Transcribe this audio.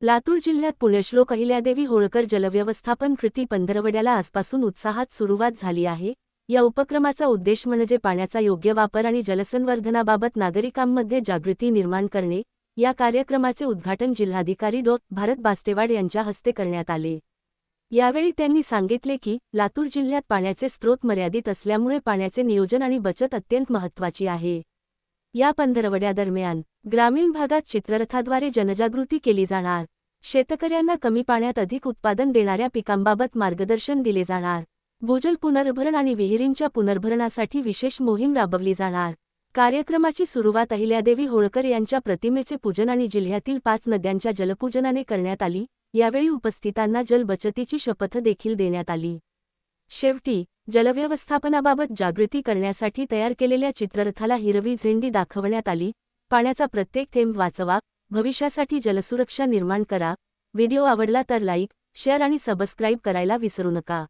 लातूर जिल्ह्यात पुण्यश्लोक अहिल्यादेवी होळकर जलव्यवस्थापन कृती पंधरवड्याला आजपासून उत्साहात सुरुवात झाली आहे। या उपक्रमाचा उद्देश म्हणजे पाण्याचा योग्य वापर आणि जलसंवर्धनाबाबत नागरिकांमध्ये जागृती निर्माण करणे। या कार्यक्रमाचे उद्घाटन जिल्हाधिकारी डॉ. भारत बास्तेवाड यांच्या हस्ते करण्यात आले। यावेळी त्यांनी सांगितले की लातूर जिल्ह्यात पाण्याचे स्रोत मर्यादित असल्यामुळे पाण्याचे नियोजन आणि बचत अत्यंत महत्त्वाची आहे। या पंधरवड्यादरम्यान ग्रामीण भागात चित्ररथाद्वारे जनजागृती केली जाणार। शेतकऱ्यांना कमी पाण्यात अधिक उत्पादन देणाऱ्या पिकांबाबत मार्गदर्शन दिले जाणार। भूजल पुनर्भरण आणि विहिरींच्या पुनर्भरणासाठी विशेष मोहीम राबवली जाणार। कार्यक्रमाची सुरुवात अहिल्यादेवी होळकर यांच्या प्रतिमेचे पूजन आणि जिल्ह्यातील 5 नद्यांच्या जलपूजनाने करण्यात आली। यावेळी उपस्थितांना जलबचतीची शपथ देखील देण्यात आली। शेवटी जलव्यवस्थापनाबाबत जागृती करण्यासाठी तयार केलेल्या चित्ररथाला हिरवी झेंडी दाखवण्यात आली। पाण्याचा प्रत्येक थेंब वाचवा, भविष्यासाठी जलसुरक्षा निर्माण करा। व्हिडिओ आवडला तर लाईक, शेअर आणि सबस्क्राईब करायला विसरू नका।